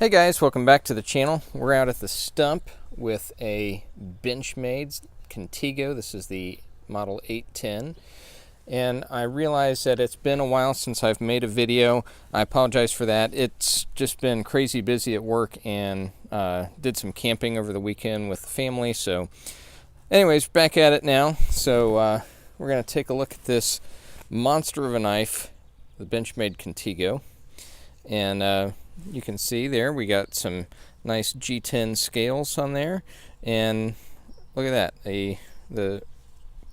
Hey guys, welcome back to the channel. We're out at the stump with a Benchmade Contego. This is the model 810. And I realize that it's been a while since I've made a video. I apologize for that. It's just been crazy busy at work and did some camping over the weekend with the family. So anyways, back at it now. So we're going to take a look at this monster of a knife, the Benchmade Contego. And you can see there we got some nice G10 scales on there, and look at that, the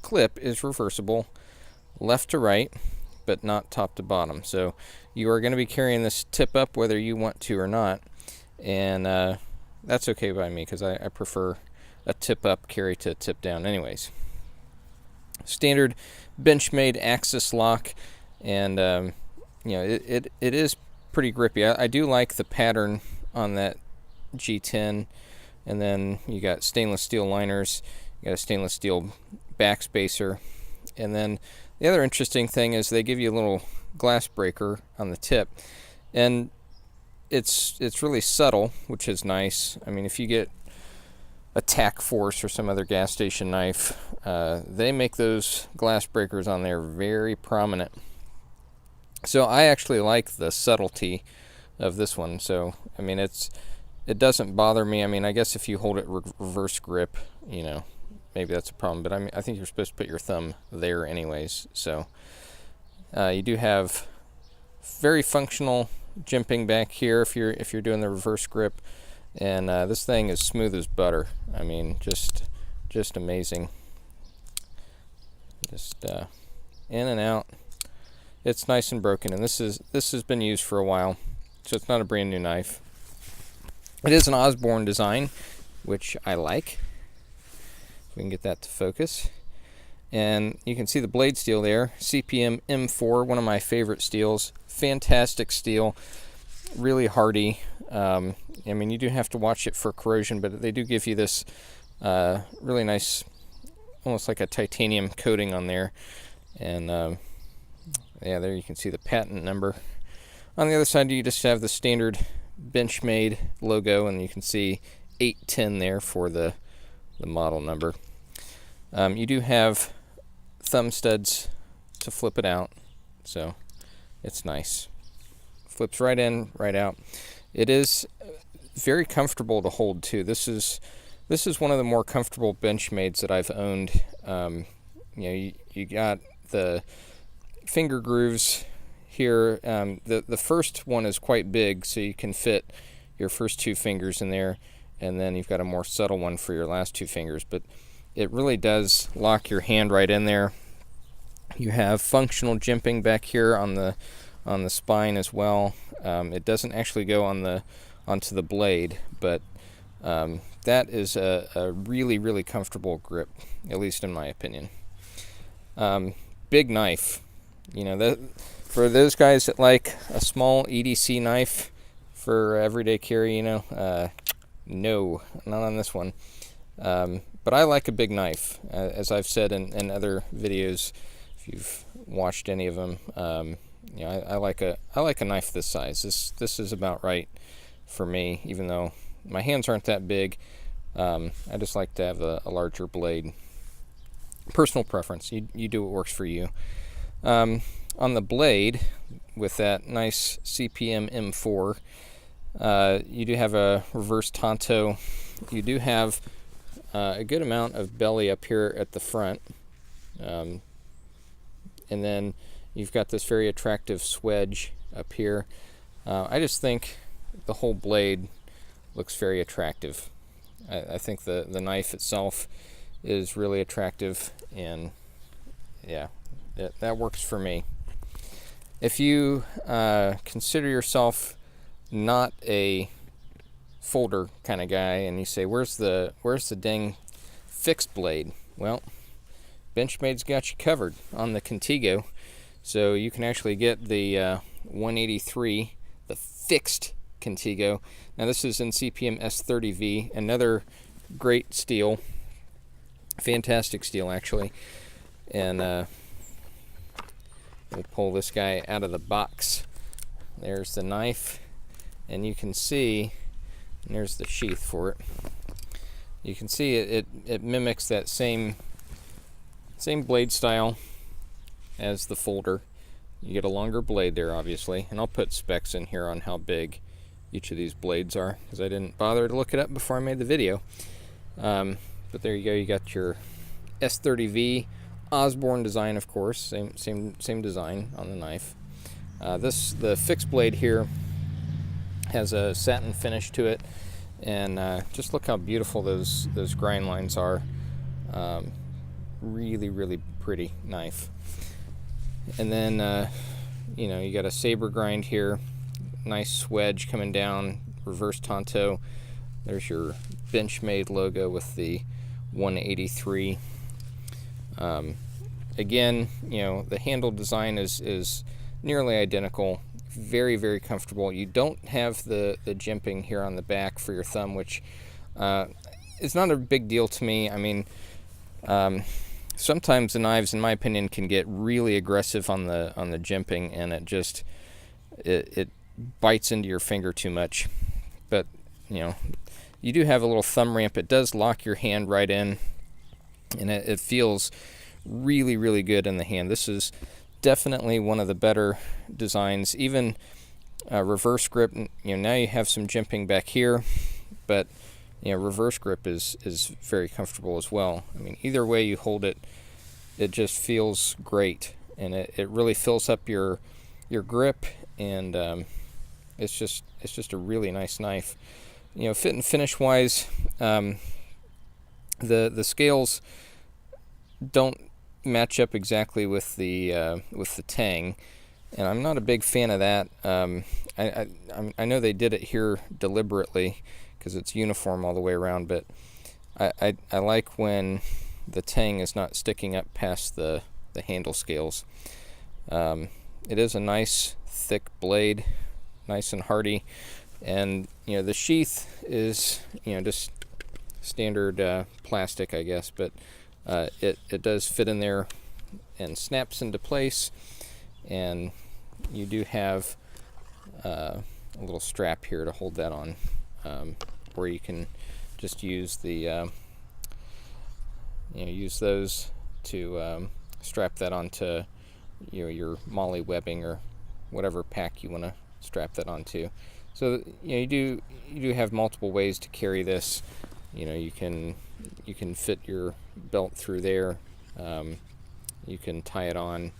clip is reversible left to right but not top to bottom, so you are going to be carrying this tip up whether you want to or not, and that's okay by me because I prefer a tip up carry to tip down anyways. Standard Benchmade axis lock, and you know, it is pretty grippy. I do like the pattern on that G10, and then you got stainless steel liners, you got a stainless steel backspacer, and then the other interesting thing is they give you a little glass breaker on the tip, and it's really subtle, which is nice. I mean, if you get a Tac Force or some other gas station knife, they make those glass breakers on there very prominent. So I actually like the subtlety of this one. So I mean, it doesn't bother me. I mean, I guess if you hold it reverse grip, you know, maybe that's a problem. But I think you're supposed to put your thumb there anyways. So you do have very functional jimping back here if you're doing the reverse grip, and this thing is smooth as butter. I mean, just amazing. Just in and out. It's nice and broken, and this has been used for a while, so it's not a brand new knife. It is an Osborne design, which I like. If we can get that to focus. And you can see the blade steel there, CPM M4, one of my favorite steels. Fantastic steel, really hardy. I mean, you do have to watch it for corrosion, but they do give you this really nice, almost like a titanium coating on there. And yeah, there you can see the patent number. On the other side, you just have the standard Benchmade logo, and you can see 810 there for the model number. You do have thumb studs to flip it out, so it's nice. Flips right in, right out. It is very comfortable to hold too. This is one of the more comfortable Benchmades that I've owned. You know, you got the finger grooves here. The first one is quite big, so you can fit your first two fingers in there, and then you've got a more subtle one for your last two fingers, but it really does lock your hand right in there. You have functional jimping back here on the spine as well. It doesn't actually go onto the blade, but that is a really comfortable grip, at least in my opinion. Big knife. You know, for those guys that like a small EDC knife for everyday carry, you know, no, not on this one. But I like a big knife, as I've said in other videos. If you've watched any of them, you know, I like a knife this size. This is about right for me, even though my hands aren't that big. I just like to have a larger blade. Personal preference. You do what works for you. On the blade, with that nice CPM M4, you do have a reverse tanto. You do have a good amount of belly up here at the front, and then you've got this very attractive swedge up here. I just think the whole blade looks very attractive. I think the knife itself is really attractive, and yeah, that works for me. If you consider yourself not a folder kind of guy, and you say, where's the dang fixed blade? Well, Benchmade's got you covered on the Contego, so you can actually get the 183, the fixed Contego. Now this is in CPM S30V, another great steel, fantastic steel actually, and we'll pull this guy out of the box. There's the knife, and you can see, and there's the sheath for it. You can see it mimics that same blade style as the folder. You get a longer blade there, obviously, and I'll put specs in here on how big each of these blades are, because I didn't bother to look it up before I made the video. But there you go. You got your S30V Osborne design, of course, same design on the knife. The fixed blade here has a satin finish to it, and just look how beautiful those grind lines are. Really pretty knife. And then you got a saber grind here, nice wedge coming down, reverse tanto. There's your Benchmade logo with the 183. Again, the handle design is nearly identical, very comfortable. You don't have the jimping here on the back for your thumb, which is not a big deal to me. I mean, sometimes the knives, in my opinion, can get really aggressive on the jimping, and it bites into your finger too much. But you do have a little thumb ramp. It does lock your hand right in, and it feels really good in the hand. This is definitely one of the better designs. Even reverse grip, now you have some jimping back here, but reverse grip is very comfortable as well. I mean, either way you hold it, it just feels great, and it really fills up your grip, and it's just a really nice knife. Fit and finish wise, the scales don't match up exactly with the tang, and I'm not a big fan of that. I know they did it here deliberately because it's uniform all the way around, but I like when the tang is not sticking up past the handle scales. It is a nice thick blade, nice and hardy, and the sheath is just standard plastic, I guess, but it does fit in there and snaps into place, and you do have a little strap here to hold that on, where you can just use the use those to strap that onto your molly webbing or whatever pack you want to strap that onto. So you do have multiple ways to carry this. You can fit your belt through there. You can tie it on.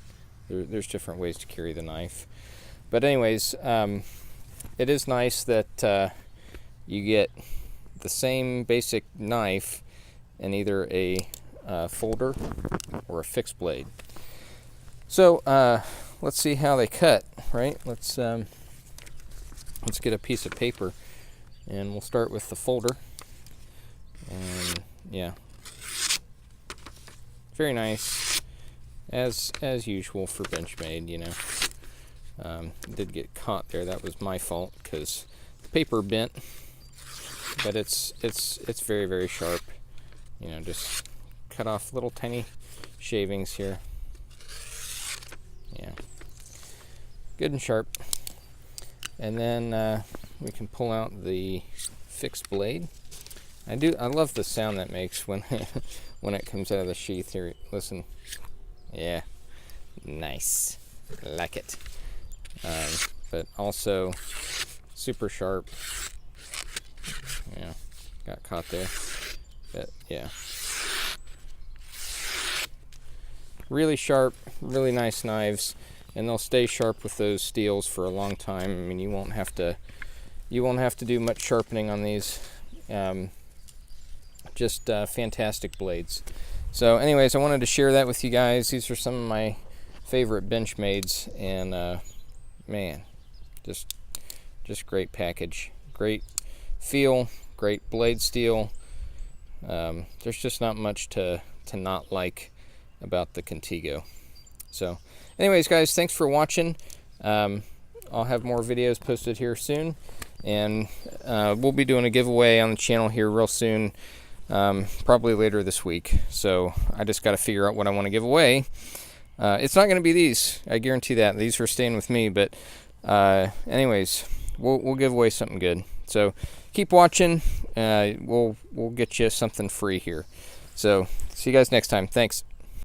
There's different ways to carry the knife. But anyways, it is nice that you get the same basic knife in either a folder or a fixed blade. So let's see how they cut, right? Let's get a piece of paper, and we'll start with the folder. And yeah, very nice, as usual for Benchmade. It did get caught there. That was my fault because the paper bent, but it's very sharp. Just cut off little tiny shavings here. Yeah, good and sharp. And then we can pull out the fixed blade. I love the sound that makes when when it comes out of the sheath. Here, listen. Yeah, nice. Like it. But also super sharp. Yeah, got caught there. But yeah, really sharp, really nice knives, and they'll stay sharp with those steels for a long time. I mean, you won't have to do much sharpening on these. Just fantastic blades. So anyways, I wanted to share that with you guys. These are some of my favorite Benchmades, and man, just great package, great feel, great blade steel. There's just not much to not like about the Contego. So anyways, guys, thanks for watching. I'll have more videos posted here soon, and we'll be doing a giveaway on the channel here real soon, probably later this week. So I just got to figure out what I want to give away. It's not going to be these, I guarantee that. These are staying with me, but anyways, we'll give away something good. So keep watching. We'll get you something free here. So see you guys next time. Thanks.